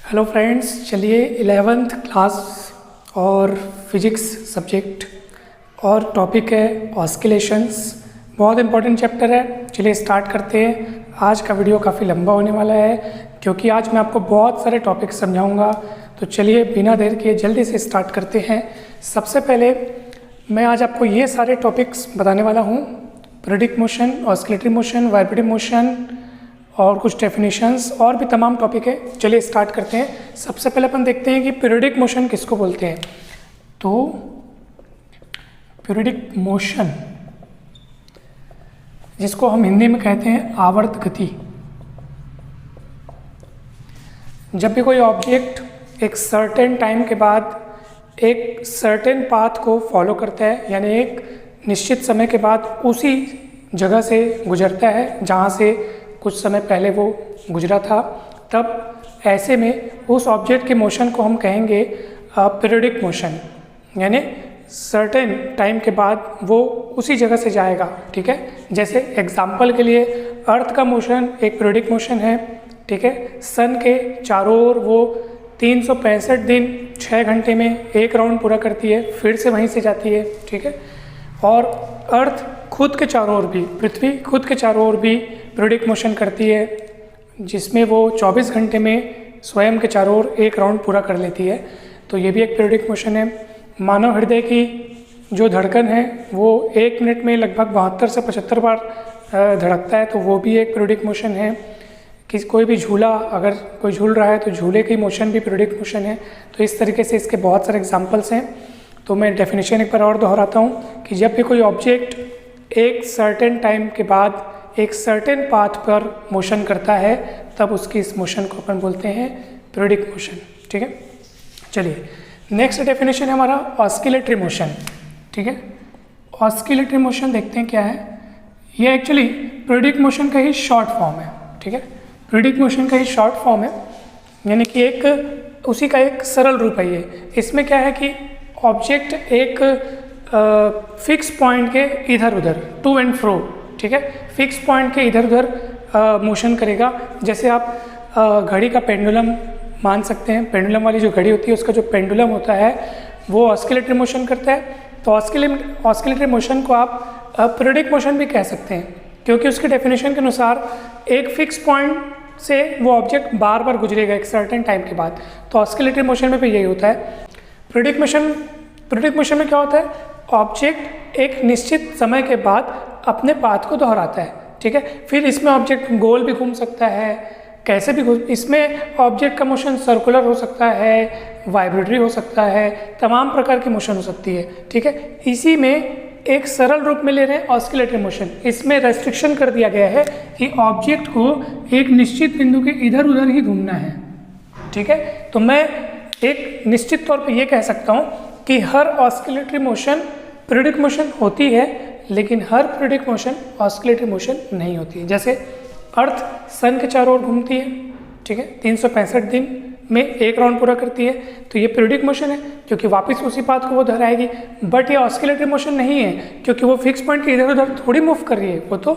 Hello friends, चलिए 11th class और physics subject और टॉपिक है ऑस्किलेशंस। बहुत इंपॉर्टेंट चैप्टर है। चलिए स्टार्ट करते हैं। आज का वीडियो काफ़ी लंबा होने वाला है क्योंकि आज मैं आपको बहुत सारे टॉपिक समझाऊंगा। तो चलिए बिना देर किए जल्दी से स्टार्ट करते हैं। सबसे पहले मैं आज आपको ये सारे टॉपिक्स बताने वाला हूँ: periodic motion, oscillatory motion, vibrative motion और कुछ डेफिनेशंस और भी तमाम टॉपिक है। चलिए स्टार्ट करते हैं। सबसे पहले अपन देखते हैं कि पीरियडिक मोशन किसको बोलते हैं। तो पीरियडिक मोशन, जिसको हम हिंदी में कहते हैं आवर्त गति, जब भी कोई ऑब्जेक्ट एक सर्टेन टाइम के बाद एक सर्टेन पाथ को फॉलो करता है, यानी एक निश्चित समय के बाद उसी जगह से गुजरता है जहाँ से कुछ समय पहले वो गुजरा था, तब ऐसे में उस ऑब्जेक्ट के मोशन को हम कहेंगे पीरियडिक मोशन। यानी सर्टेन टाइम के बाद वो उसी जगह से जाएगा। ठीक है, जैसे एग्जाम्पल के लिए अर्थ का मोशन एक पीरियडिक मोशन है। ठीक है, सन के चारों ओर वो 365 दिन 6 घंटे में एक राउंड पूरा करती है, फिर से वहीं से जाती है। ठीक है, और अर्थ खुद के चारों ओर भी, पृथ्वी खुद के चारों ओर भी पीरियडिक मोशन करती है, जिसमें वो 24 घंटे में स्वयं के चारों ओर एक राउंड पूरा कर लेती है। तो ये भी एक पीरियडिक मोशन है। मानव हृदय की जो धड़कन है वो 1 मिनट में लगभग 72 से 75 बार धड़कता है, तो वो भी एक पीरियडिक मोशन है। कि कोई भी झूला, अगर कोई झूल रहा है तो झूले की मोशन भी पीरियडिक मोशन है। तो इस तरीके से इसके बहुत सारे एग्जाम्पल्स हैं। तो मैं डेफिनेशन एक बार और दोहराता हूँ कि जब भी कोई ऑब्जेक्ट एक सर्टेन टाइम के बाद एक सर्टेन पाथ पर मोशन करता है, तब उसकी इस मोशन को अपन बोलते हैं पीरियडिक मोशन। ठीक है, चलिए नेक्स्ट डेफिनेशन है हमारा ऑस्किलेटरी मोशन। ठीक है, ऑस्किलेटरी मोशन देखते हैं क्या है। ये एक्चुअली पीरियडिक मोशन का ही शॉर्ट फॉर्म है। ठीक है, पीरियडिक मोशन का ही शॉर्ट फॉर्म है, यानी कि एक उसी का एक सरल रूप है ये। इसमें क्या है कि ऑब्जेक्ट एक फिक्स पॉइंट के इधर उधर, टू एंड फ्रो, ठीक है, फिक्स पॉइंट के इधर उधर मोशन करेगा। जैसे आप घड़ी का पेंडुलम मान सकते हैं। पेंडुलम वाली जो घड़ी होती है उसका जो पेंडुलम होता है वो ऑस्किलेटरी मोशन करता है। तो ऑस्किलेटरी मोशन को आप पीरियडिक मोशन भी कह सकते हैं, क्योंकि उसके डेफिनेशन के अनुसार एक फिक्स पॉइंट से वो ऑब्जेक्ट बार बार गुजरेगा एक सर्टेन टाइम के बाद। तो ऑस्किलेटरी मोशन में भी यही होता है। पीरियडिक मोशन में क्या होता है, ऑब्जेक्ट एक निश्चित समय के बाद अपने पाथ को दोहराता है। ठीक है, फिर इसमें ऑब्जेक्ट गोल भी घूम सकता है, कैसे भी घूम, इसमें ऑब्जेक्ट का मोशन सर्कुलर हो सकता है, वाइब्रेटरी हो सकता है, तमाम प्रकार की मोशन हो सकती है। ठीक है, इसी में एक सरल रूप में ले रहे हैं ऑस्किलेटरी मोशन। इसमें रेस्ट्रिक्शन कर दिया गया है कि ऑब्जेक्ट को एक निश्चित बिंदु के इधर उधर ही घूमना है। ठीक है, तो मैं एक निश्चित तौर पे ये कह सकता हूँ कि हर ऑस्किलेटरी मोशन पीरियडिक मोशन होती है, लेकिन हर पीरियडिक मोशन ऑस्किलेटरी मोशन नहीं होती है। जैसे अर्थ सन के चारों ओर घूमती है, ठीक है, 365 दिन में एक राउंड पूरा करती है, तो ये पीरियडिक मोशन है क्योंकि वापस उसी पाथ को वो दोहराएगी। बट ये ऑस्किलेटरी मोशन नहीं है क्योंकि वो फिक्स पॉइंट के इधर उधर थोड़ी मूव कर रही है, वो तो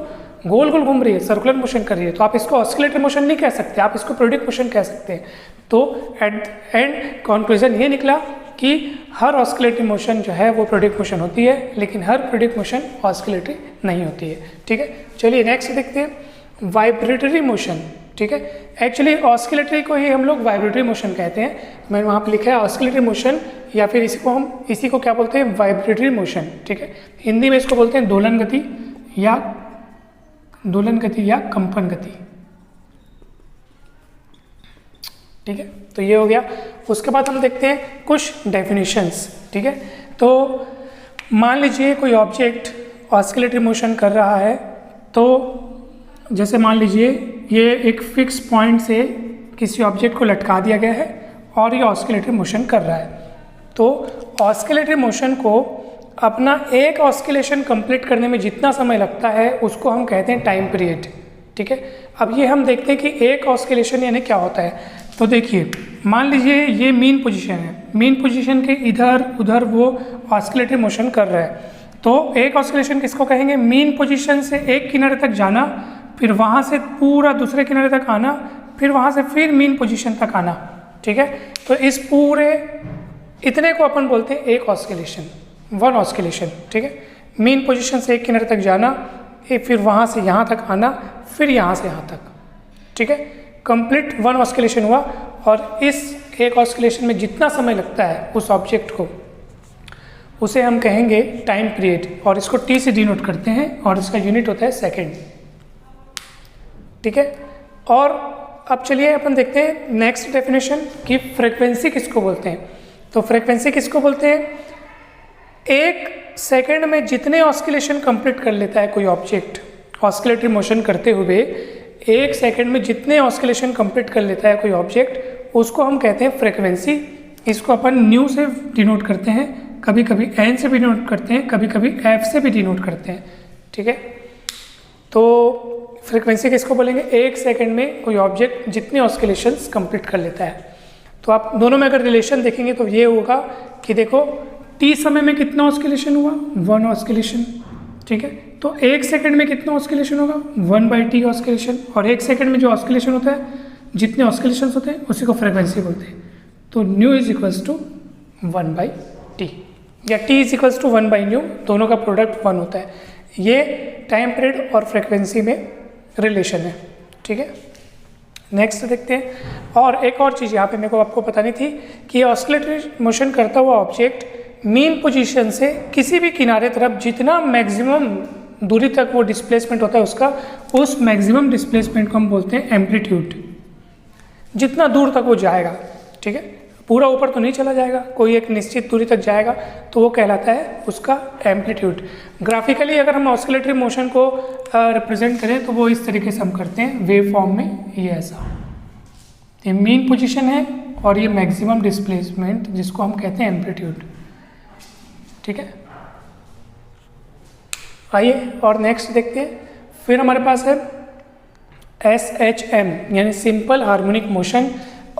गोल गोल घूम रही है, सर्कुलर मोशन कर रही है। तो आप इसको ऑस्किलेटरी मोशन नहीं कह सकते, आप इसको पीरियडिक मोशन कह सकते हैं। तो एट एंड कंक्लूजन ये निकला कि हर ऑस्किलेटरी मोशन जो है वो पीरियडिक मोशन होती है, लेकिन हर पीरियडिक मोशन ऑस्किलेटरी नहीं होती है। ठीक है, चलिए नेक्स्ट देखते हैं वाइब्रेटरी मोशन। ठीक है, एक्चुअली ऑस्किलेटरी को ही हम लोग वाइब्रेटरी मोशन कहते हैं। मैंने वहाँ पर लिखा है ऑस्किलेटरी मोशन, या फिर इसी को क्या बोलते हैं, वाइब्रेटरी मोशन। ठीक है, हिंदी में इसको बोलते हैं दोलन गति या कंपन गति। ठीक है, तो ये हो गया। उसके बाद हम देखते हैं कुछ डेफिनेशंस। ठीक है, तो मान लीजिए कोई ऑब्जेक्ट ऑस्किलेटरी मोशन कर रहा है, तो जैसे मान लीजिए ये एक फिक्स पॉइंट से किसी ऑब्जेक्ट को लटका दिया गया है और ये ऑस्किलेटरी मोशन कर रहा है। तो ऑस्किलेटरी मोशन को अपना एक ऑस्किलेशन कंप्लीट करने में जितना समय लगता है उसको हम कहते हैं टाइम पीरियड। ठीक है, अब ये हम देखते हैं कि एक ऑस्किलेशन यानी क्या होता है। तो देखिए, मान लीजिए ये मीन पोजीशन है, मीन पोजीशन के इधर उधर वो ऑस्किलेटरी मोशन कर रहा है। तो एक ऑस्किलेशन किसको कहेंगे, मीन पोजीशन से एक किनारे तक जाना, फिर वहाँ से पूरा दूसरे किनारे तक आना, फिर वहाँ से फिर मीन पोजीशन तक आना। ठीक है। तो इस पूरे इतने को अपन बोलते हैं एक ऑस्किलेशन, वन ऑस्किलेशन, ठीक है। मेन पोजीशन से एक किनारे तक जाना, फिर वहाँ से यहाँ तक आना, फिर यहाँ से यहाँ तक, ठीक है। कंप्लीट वन ऑस्किलेशन हुआ। और इस एक ऑस्किलेशन में जितना समय लगता है उस ऑब्जेक्ट को, उसे हम कहेंगे टाइम पीरियड, और इसको टी से डिनोट करते हैं और इसका यूनिट होता है सेकेंड, ठीक है। और अब चलिए अपन देखते हैं नेक्स्ट डेफिनेशन कि फ्रीक्वेंसी किसको बोलते हैं। तो फ्रीक्वेंसी किसको बोलते हैं, एक सेकंड में जितने ऑस्किलेशन कंप्लीट कर लेता है कोई ऑब्जेक्ट ऑस्किलेटरी मोशन करते हुए, एक सेकंड में जितने ऑस्किलेशन कंप्लीट कर लेता है कोई ऑब्जेक्ट, उसको हम कहते हैं फ्रीक्वेंसी। इसको अपन न्यू से डिनोट करते हैं, कभी कभी एन से भी डिनोट करते हैं, कभी कभी एफ से भी डिनोट करते हैं, ठीक है। तो फ्रीक्वेंसी किसको बोलेंगे, एक सेकंड में कोई ऑब्जेक्ट जितने ऑस्किलेशंस कंप्लीट कर लेता है। तो आप दोनों में अगर रिलेशन देखेंगे तो ये होगा कि देखो टी समय में कितना ऑस्किलेशन हुआ, वन ऑस्किलेशन, ठीक है। तो एक सेकंड में कितना ऑस्किलेशन होगा, 1/t ऑस्किलेशन। और एक सेकंड में जो ऑस्किलेशन होता है, जितने ऑस्किलेशन होते हैं उसी को फ्रीक्वेंसी बोलते हैं। तो new is equals to 1/t या t इज इक्वल्स टू 1/न्यू, दोनों का प्रोडक्ट 1 होता है। ये टाइम पीरियड और फ्रीक्वेंसी में रिलेशन है, ठीक है। नेक्स्ट देखते हैं। और एक और चीज़ यहाँ पे मेरे को आपको बतानी थी कि ऑस्किलेटरी मोशन करता हुआ ऑब्जेक्ट मेन पोजीशन से किसी भी किनारे तरफ जितना मैक्सिमम दूरी तक वो डिस्प्लेसमेंट होता है उसका, उस मैक्सिमम डिस्प्लेसमेंट को हम बोलते हैं एम्पलीट्यूड। जितना दूर तक वो जाएगा, ठीक है, पूरा ऊपर तो नहीं चला जाएगा, कोई एक निश्चित दूरी तक जाएगा तो वो कहलाता है उसका एम्पलीट्यूड। ग्राफिकली अगर हम ऑस्किलेटरी मोशन को रिप्रेजेंट करें तो वो इस तरीके से हम करते हैं वेव फॉर्म में, ये ऐसा, ये मेन पोजीशन है और ये मैक्सिमम डिस्प्लेसमेंट जिसको हम कहते हैं एम्पलीट्यूड, ठीक है। आइए और नेक्स्ट देखते हैं। फिर हमारे पास है SHM यानी simple harmonic motion,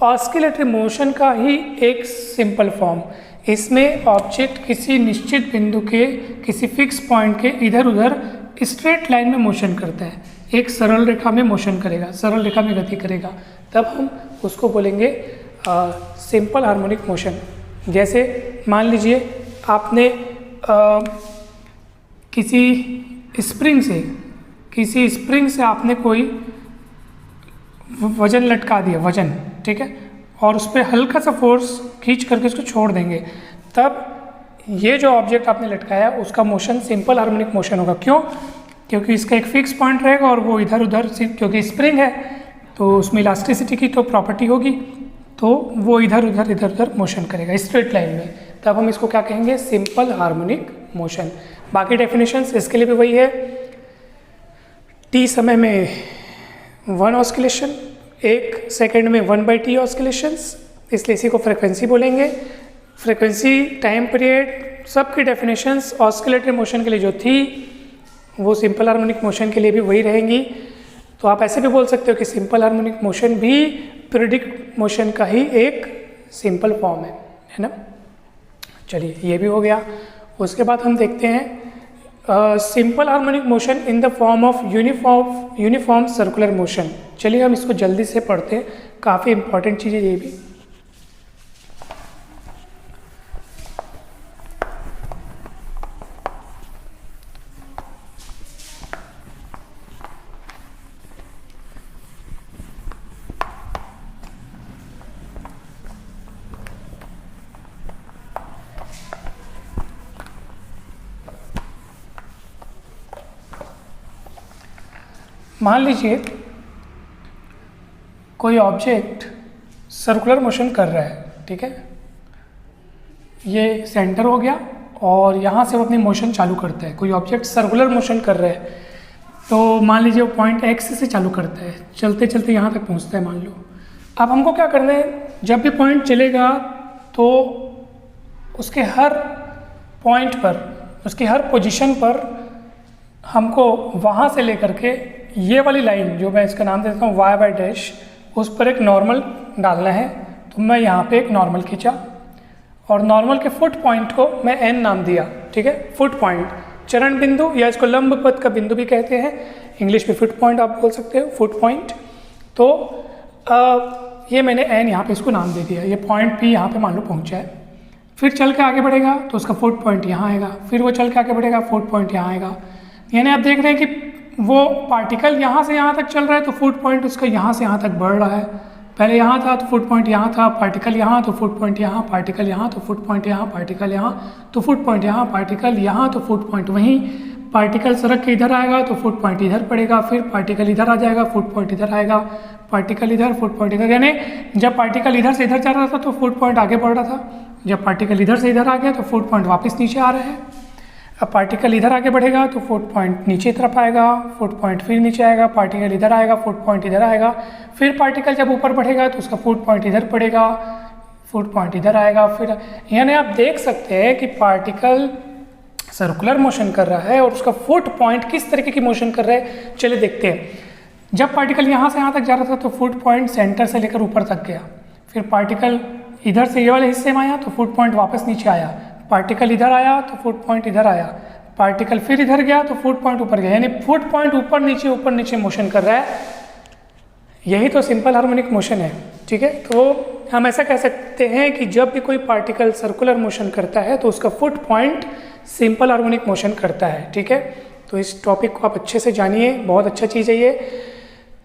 oscillatory motion का ही एक सिंपल फॉर्म। इसमें ऑब्जेक्ट किसी निश्चित बिंदु के किसी फिक्स पॉइंट के इधर उधर स्ट्रेट लाइन में मोशन करता है, एक सरल रेखा में मोशन करेगा, सरल रेखा में गति करेगा, तब हम उसको बोलेंगे सिंपल हार्मोनिक मोशन। जैसे मान लीजिए आपने किसी स्प्रिंग से आपने कोई वजन लटका दिया, वजन, ठीक है, और उस पर हल्का सा फोर्स खींच करके उसको छोड़ देंगे, तब ये जो ऑब्जेक्ट आपने लटकाया उसका मोशन सिंपल हार्मोनिक मोशन होगा। क्यों? क्योंकि इसका एक फिक्स पॉइंट रहेगा और वो इधर उधर, क्योंकि स्प्रिंग है तो उसमें इलास्टिसिटी की तो प्रॉपर्टी होगी, तो वो इधर उधर मोशन करेगा स्ट्रेट लाइन में, तब हम इसको क्या कहेंगे, सिंपल हार्मोनिक मोशन। बाकी डेफिनेशंस इसके लिए भी वही है, टी समय में 1 ऑस्किलेशन, एक सेकंड में 1/t ऑस्किलेशंस, इसलिए इसी को फ्रीक्वेंसी बोलेंगे। फ्रीक्वेंसी, टाइम पीरियड, सबकी डेफिनेशंस ऑस्किलेटरी मोशन के लिए जो थी वो सिंपल हार्मोनिक मोशन के लिए भी वही रहेंगी। तो आप ऐसे भी बोल सकते हो कि सिंपल हार्मोनिक मोशन भी पीरियडिक मोशन का ही एक सिंपल फॉर्म है ना। चलिए ये भी हो गया। उसके बाद हम देखते हैं simple harmonic motion in the form of uniform circular motion. चलिए हम इसको जल्दी से पढ़ते हैं, काफ़ी इंपॉर्टेंट चीज़ है ये भी। मान लीजिए कोई ऑब्जेक्ट सर्कुलर मोशन कर रहा है, ठीक है, ये सेंटर हो गया और यहाँ से वो अपनी मोशन चालू करता है। कोई ऑब्जेक्ट सर्कुलर मोशन कर रहा है तो मान लीजिए वो पॉइंट एक्स से चालू करता है, चलते चलते यहाँ तक पहुँचता है मान लो। अब हमको क्या करना है, जब भी पॉइंट चलेगा तो उसके हर पॉइंट पर, उसकी हर पोजीशन पर हमको वहाँ से लेकर के ये वाली लाइन, जो मैं इसका नाम देता हूँ y/, उस पर एक नॉर्मल डालना है। तो मैं यहाँ पे एक नॉर्मल खींचा और नॉर्मल के फुट पॉइंट को मैं n नाम दिया, ठीक है, फुट पॉइंट, चरण बिंदु या इसको लंब पथ का बिंदु भी कहते हैं, इंग्लिश में फुट पॉइंट आप बोल सकते हो, फुट पॉइंट। तो ये मैंने एन यहाँ पे इसको नाम दे दिया, ये पॉइंट पी यहाँ पे मान लो पहुँचा है। फिर चल के आगे बढ़ेगा तो उसका फुट पॉइंट यहाँ आएगा, फिर वो चल के आगे बढ़ेगा, फुट पॉइंट यहाँ आएगा। यानी आप देख रहे हैं कि वो पार्टिकल यहाँ से यहाँ तक चल रहा है तो फुट पॉइंट उसका यहाँ से यहाँ तक बढ़ रहा है। पहले यहाँ था तो फुट पॉइंट यहाँ था, पार्टिकल यहाँ तो फुट पॉइंट यहाँ, पार्टिकल यहाँ तो फुट पॉइंट यहाँ, पार्टिकल यहाँ तो फुट पॉइंट यहाँ, पार्टिकल यहाँ तो फुट पॉइंट वहीं, पार्टिकल सड़क के इधर आएगा तो फुट पॉइंट इधर पड़ेगा, फिर पार्टिकल इधर आ जाएगा, फुट पॉइंट इधर आएगा, पार्टिकल इधर, फुट पॉइंट इधर। यानी जब पार्टिकल इधर से इधर जा रहा था तो फुट पॉइंट आगे बढ़ रहा था, जब पार्टिकल इधर से इधर आ गया तो फुट पॉइंट वापस नीचे आ रहा है। अब पार्टिकल इधर आगे बढ़ेगा तो फुट पॉइंट नीचे तरफ आएगा, फुट पॉइंट फिर नीचे आएगा, पार्टिकल इधर आएगा, फुट पॉइंट इधर आएगा, फिर पार्टिकल जब ऊपर बढ़ेगा तो उसका फुट पॉइंट इधर पड़ेगा, फुट पॉइंट इधर आएगा। फिर यानी आप देख सकते हैं कि पार्टिकल सर्कुलर मोशन कर रहा है और उसका फुट पॉइंट किस तरीके की मोशन कर रहा है, चलिए देखते हैं। जब पार्टिकल यहाँ से यहाँ तक जा रहा था तो फुट पॉइंट सेंटर से लेकर ऊपर तक गया, फिर पार्टिकल इधर से ये वाले हिस्से में आया तो फुट पॉइंट वापस नीचे आया, पार्टिकल इधर आया तो फुट पॉइंट इधर आया, पार्टिकल फिर इधर गया तो फुट पॉइंट ऊपर गया। यानी फुट पॉइंट ऊपर नीचे मोशन कर रहा है। यही तो सिंपल हार्मोनिक मोशन है, ठीक है। तो हम ऐसा कह सकते हैं कि जब भी कोई पार्टिकल सर्कुलर मोशन करता है तो उसका foot point simple harmonic motion करता है, ठीक है। तो इस टॉपिक को आप अच्छे से जानिए, बहुत अच्छा चीज़ है ये।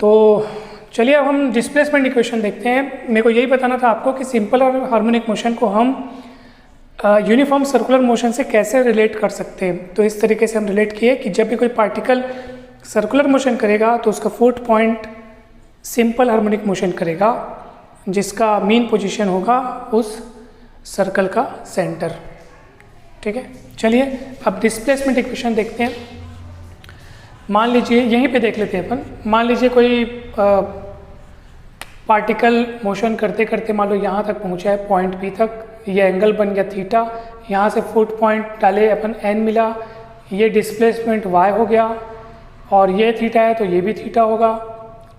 तो चलिए अब हम डिस्प्लेसमेंट इक्वेशन देखते हैं। मेरे को यही बताना था आपको कि सिंपल हार्मोनिक मोशन को हम यूनिफॉर्म सर्कुलर मोशन से कैसे रिलेट कर सकते हैं। तो इस तरीके से हम रिलेट किए कि जब भी कोई पार्टिकल सर्कुलर मोशन करेगा तो उसका foot point simple harmonic motion करेगा, जिसका मीन पोजीशन होगा उस सर्कल का सेंटर, ठीक है। चलिए अब डिस्प्लेसमेंट इक्वेशन देखते हैं। मान लीजिए यहीं पे देख लेते हैं अपन। मान लीजिए कोई पार्टिकल मोशन करते करते मान लो यहाँ तक पहुँचा है, पॉइंट बी तक, ये एंगल बन गया थीटा, यहाँ से फुट पॉइंट डाले अपन एन मिला, ये डिस्प्लेसमेंट वाई हो गया, और ये थीटा है तो ये भी थीटा होगा,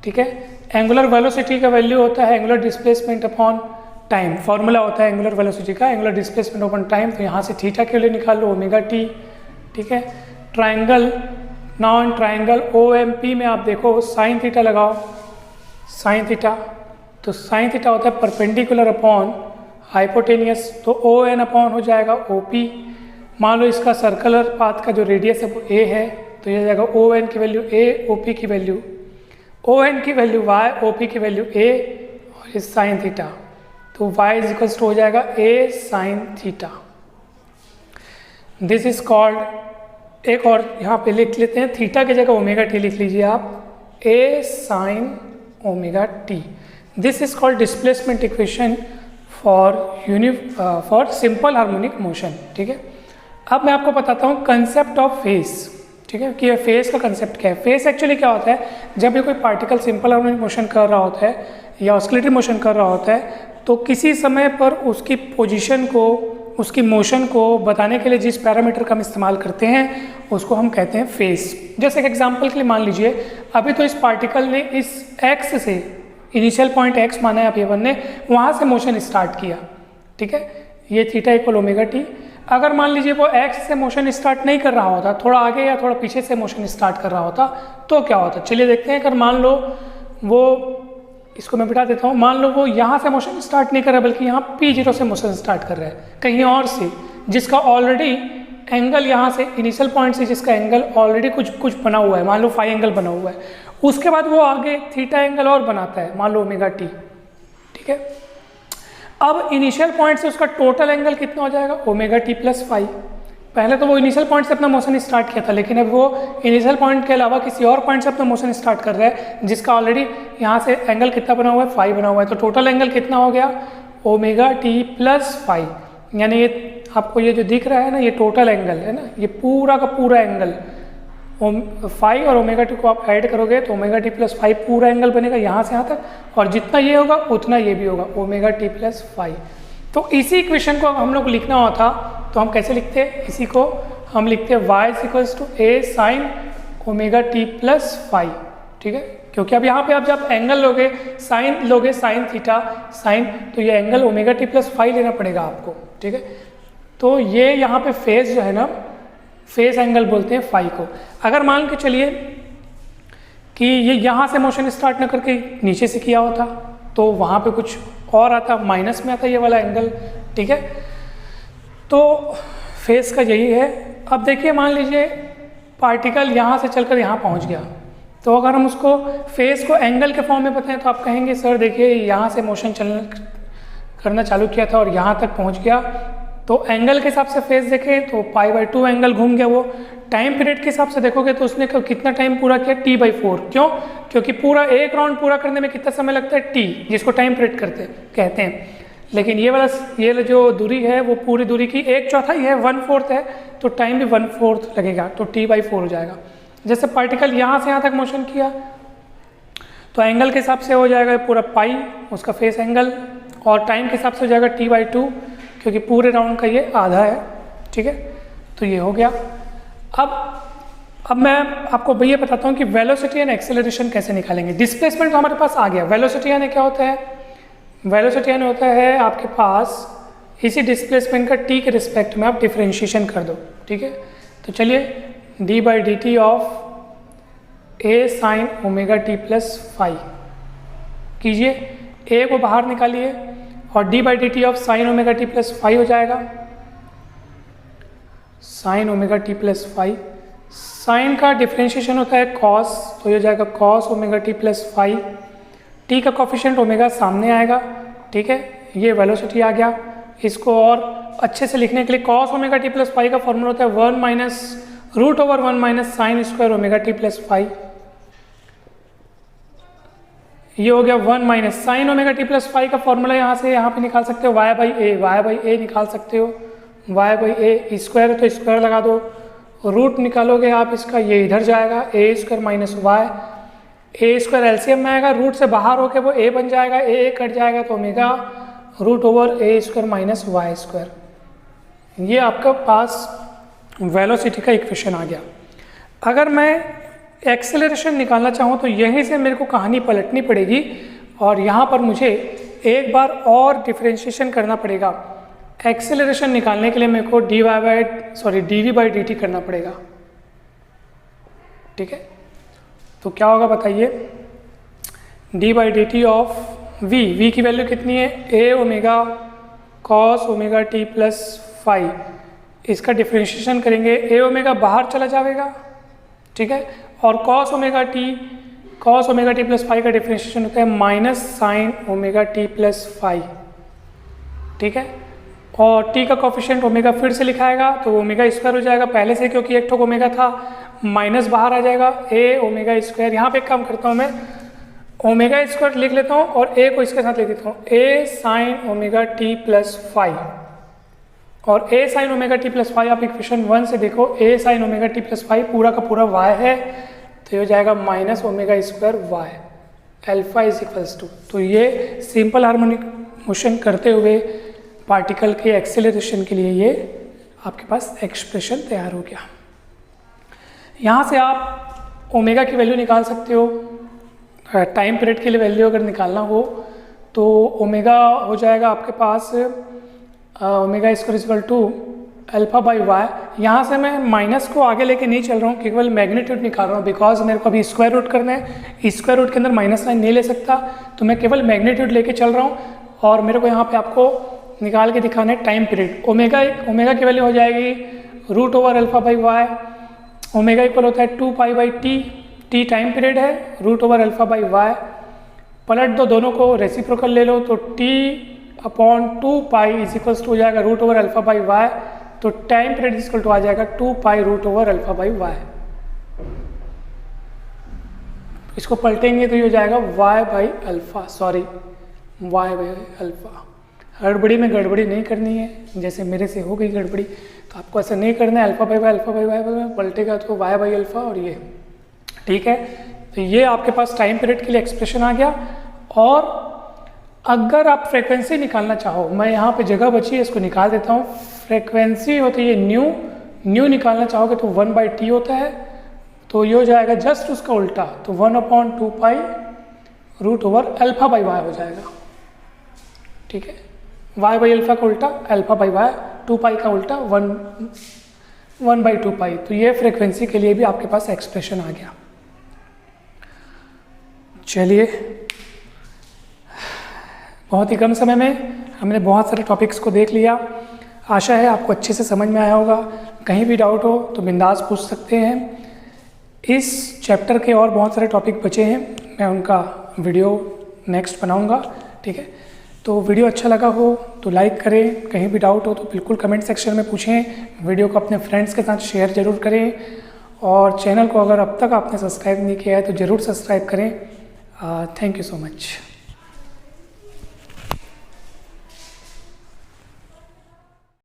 ठीक है। एंगुलर वेलोसिटी का वैल्यू होता है angular displacement upon time, formula होता है एंगुलर वेलोसिटी का एंगुलर डिस्प्लेसमेंट अपॉन टाइम। तो यहाँ से थीटा के लिए निकाल लो ओमेगा टी, ठीक है। ट्राइंगल, नॉन ट्राइंगल OMP में आप देखो साइन थीटा लगाओ, साइन थीटा, तो साइन थीटा होता है परपेंडिकुलर अपॉन हाइपोटेनियस, तो ON अपॉन हो जाएगा OP। मान लो इसका सर्कुलर पाथ का जो रेडियस है वो A है, तो ये जाएगा ON की वैल्यू A, OP की वैल्यू ON की वैल्यू Y, OP की वैल्यू A, और ये साइन थीटा, तो Y इज इक्वल्स टू हो जाएगा A sine theta. This is called, एक और यहाँ पे लिख लेते हैं, थीटा की जगह ओमेगा टी लिख लीजिए आप, A sine omega T. This is called displacement equation for simple harmonic motion, ठीक है। अब मैं आपको बताता हूँ कंसेप्ट ऑफ फेस, ठीक है, कि फेस का कंसेप्ट क्या है। फेस एक्चुअली क्या होता है, जब भी कोई पार्टिकल सिंपल हार्मोनिक मोशन कर रहा होता है या ऑस्किलेटरी मोशन कर रहा होता है, तो किसी समय पर उसकी पोजीशन को, उसकी मोशन को बताने के लिए जिस पैरामीटर का हम इस्तेमाल करते हैं उसको हम कहते हैं फेस। जैसे एक एग्जांपल के लिए मान लीजिए, अभी तो इस पार्टिकल ने इस एक्स से, इनिशियल पॉइंट एक्स माना है P1 ने, वहाँ से मोशन स्टार्ट किया, ठीक है। ये थीटा इक्वल ओमेगा टी। अगर मान लीजिए वो एक्स से मोशन स्टार्ट नहीं कर रहा होता, थोड़ा आगे या थोड़ा पीछे से मोशन स्टार्ट कर रहा होता, तो क्या होता, चलिए देखते हैं। अगर मान लो वो, इसको मैं बिठा देता हूँ, मान लो वो यहाँ से मोशन स्टार्ट नहीं कर रहा बल्कि यहाँ P0 से मोशन स्टार्ट कर रहा है, कहीं और से, जिसका ऑलरेडी एंगल यहाँ से इनिशियल पॉइंट से जिसका एंगल ऑलरेडी कुछ बना हुआ है, मान लो फाई एंगल बना हुआ है, उसके बाद वो आगे थीटा एंगल और बनाता है, मान लो ओमेगा टी, ठीक है। अब इनिशियल पॉइंट से उसका टोटल एंगल कितना हो जाएगा, ओमेगा टी प्लस फाई। पहले तो वो इनिशियल पॉइंट से अपना मोशन स्टार्ट किया था, लेकिन अब वो इनिशियल पॉइंट के अलावा किसी और पॉइंट से अपना मोशन स्टार्ट कर रहा है जिसका ऑलरेडी यहाँ से एंगल कितना बना हुआ है, फाई बना हुआ है। तो टोटल एंगल कितना हो गया, ओमेगा टी प्लस फाई। यानी ये आपको ये जो दिख रहा है ना, ये टोटल एंगल है ना, ये पूरा का पूरा एंगल, फाई और ओमेगा टी को आप ऐड करोगे तो ओमेगा टी प्लस फाई पूरा एंगल बनेगा यहाँ से यहाँ तक, और जितना ये होगा उतना ये भी होगा, ओमेगा टी प्लस फाई। तो इसी इक्वेशन को हम लोग लिखना होता तो हम कैसे लिखते हैं, इसी को हम लिखते हैं y is equals to a sine omega t plus phi, ठीक है। क्योंकि अब यहाँ पे आप जब एंगल लोगे साइन थीटा साइन, तो ये angle omega t plus phi लेना पड़ेगा आपको, ठीक है। तो ये यहाँ पे फेस जो है ना, फेस एंगल बोलते हैं फाई को। अगर मान के चलिए कि ये यहाँ से मोशन स्टार्ट न करके नीचे से किया होता, तो वहाँ पे कुछ और आता, माइनस में आता ये वाला एंगल, ठीक है। तो फेस का यही है। अब देखिए मान लीजिए पार्टिकल यहाँ से चलकर यहाँ पहुँच गया, तो अगर हम उसको फेस को एंगल के फॉर्म में बताएं तो आप कहेंगे सर देखिए यहाँ से मोशन करना चालू किया था और यहाँ तक पहुँच गया, तो एंगल के हिसाब से फेस देखें तो π/2 एंगल घूम गया वो। टाइम पीरियड के हिसाब से देखोगे तो उसने कितना टाइम पूरा किया, t/4। क्यों? क्योंकि पूरा एक राउंड पूरा करने में कितना समय लगता है, t, जिसको टाइम पीरियड कहते हैं। लेकिन ये जो दूरी है वो पूरी दूरी की 1/4 है, 1/4 है, तो टाइम भी 1/4 लगेगा, तो t/4 हो जाएगा। जैसे पार्टिकल यहाँ से यहाँ तक मोशन किया तो एंगल के हिसाब से हो जाएगा पूरा पाई उसका फेस एंगल, और टाइम के हिसाब से हो जाएगा t/2, क्योंकि पूरे राउंड का ये आधा है, ठीक है। तो ये हो गया। अब मैं आपको ये बताता हूँ कि वेलोसिटी एंड एक्सेलरेशन कैसे निकालेंगे। डिस्प्लेसमेंट तो हमारे पास आ गया। वेलोसिटी यानी क्या होता है? वेलोसिटी यानी होता है आपके पास इसी डिस्प्लेसमेंट का t के रिस्पेक्ट में आप डिफ्रेंशिएशन कर दो, ठीक है। तो चलिए d/dt of a sin ωt plus phi कीजिए, a को बाहर निकालिए और d/dt of sin ωt plus phi हो जाएगा, sin ωt plus phi. Sine का डिफ्रेंशिएशन होता है cos, तो ये हो जाएगा cos ωt plus phi. t का कोफिशिएंट ओमेगा सामने आएगा, ठीक है। ये वेलोसिटी आ गया। इसको और अच्छे से लिखने के लिए cos ωt प्लस फाई का फॉर्मूला होता है 1 minus √1 minus sine square ωt plus phi. ये हो गया 1 minus sine ωt plus phi का फॉर्मूला यहाँ से यहाँ पे निकाल सकते हो y/a निकाल सकते हो, y/a स्क्वायर है तो स्क्वायर लगा दो, रूट निकालोगे आप इसका, ये इधर जाएगा a² minus y, a square LCM में आएगा, रूट से बाहर होके वो a बन जाएगा, a कट जाएगा तो ओमेगा √a² माइनस y²। ये आपका पास वेलोसिटी का इक्वेशन आ गया। अगर मैं एक्सेलरेशन निकालना चाहूँ तो यहीं से मेरे को कहानी पलटनी पड़ेगी और यहाँ पर मुझे एक बार और डिफ्रेंशिएशन करना पड़ेगा। एक्सेलरेशन निकालने के लिए मेरे को dv/dt करना पड़ेगा, ठीक है। तो क्या होगा बताइए, d/dt ऑफ v की वैल्यू कितनी है, a omega cos ωt plus phi. इसका डिफ्रेंशिएशन करेंगे, a ओमेगा बाहर चला जाएगा, ठीक है, और cos ωt प्लस फाई का डिफ्रेंशिएशन होता है minus sine ωt plus phi, ठीक है। और t का कोफिशिएंट ओमेगा फिर से लिखाएगा तो ओमेगा स्क्वायर हो जाएगा पहले से, क्योंकि एक ठोक ओमेगा था, माइनस बाहर आ जाएगा, a ओमेगा स्क्वायर। यहाँ पे एक काम करता हूँ मैं, ओमेगा स्क्वायर लिख लेता हूँ और a को इसके साथ लिख देता हूँ, a sine ωt plus phi. और a sine ωt plus phi आप इक्वेशन 1 से देखो, a sine ωt plus phi पूरा का पूरा y है, तो ये हो जाएगा minus omega square y, alpha is equals to. तो ये सिंपल हार्मोनिक मोशन करते हुए पार्टिकल के एक्सेलरेशन के लिए ये आपके पास एक्सप्रेशन तैयार हो गया। यहाँ से आप ओमेगा की वैल्यू निकाल सकते हो। टाइम पीरियड के लिए वैल्यू अगर निकालना हो तो ओमेगा हो जाएगा आपके पास omega square equal to α/y। यहाँ से मैं माइनस को आगे लेके नहीं चल रहा हूँ, केवल मैग्नीट्यूड निकाल रहा हूँ, बिकॉज मेरे को अभी स्क्वायर रूट करना है, स्क्वायर रूट के अंदर माइनस साइन नहीं ले सकता, तो मैं केवल मैग्नीट्यूड लेके चल रहा हूँ। और मेरे को यहाँ पे आपको निकाल के दिखाना है टाइम पीरियड। ओमेगा की वैल्यू हो जाएगी √α/y। ओमेगा इक्वल होता है 2π/t, t टाइम पीरियड है, √α/y। पलट दो दोनों को, रेसिप्रोकल ले लो, तो t/2π इज इक्वल्स टू हो जाएगा √α/y। तो टाइम पीरियड इक्वल टू आ जाएगा 2π√α/y। इसको पलटेंगे तो ये हो जाएगा y/α। गड़बड़ी में गड़बड़ी नहीं करनी है, जैसे मेरे से हो गई गड़बड़ी, तो आपको ऐसा नहीं करना है, α/y पलटेगा तो y/α और ये, ठीक है। तो ये आपके पास टाइम पीरियड के लिए एक्सप्रेशन आ गया। और अगर आप फ्रीक्वेंसी निकालना चाहो, मैं यहाँ पे जगह बची है इसको निकाल देता हूँ। फ्रीक्वेंसी होती है न्यू निकालना चाहोगे तो 1/t होता है, तो ये हो जाएगा जस्ट उसका उल्टा, तो 1/2π √α/y हो जाएगा, ठीक है। y/α का उल्टा α/y, 2π का उल्टा 1/2π। तो ये फ्रीक्वेंसी के लिए भी आपके पास एक्सप्रेशन आ गया। चलिए बहुत ही कम समय में हमने बहुत सारे टॉपिक्स को देख लिया। आशा है आपको अच्छे से समझ में आया होगा। कहीं भी डाउट हो तो बिंदास पूछ सकते हैं। इस चैप्टर के और बहुत सारे टॉपिक बचे हैं, मैं उनका वीडियो नेक्स्ट बनाऊंगा, ठीक है। तो वीडियो अच्छा लगा हो तो लाइक करें, कहीं भी डाउट हो तो बिल्कुल कमेंट सेक्शन में पूछें। वीडियो को अपने फ्रेंड्स के साथ शेयर ज़रूर करें और चैनल को अगर अब तक आपने सब्सक्राइब नहीं किया है तो ज़रूर सब्सक्राइब करें। Thank you so much.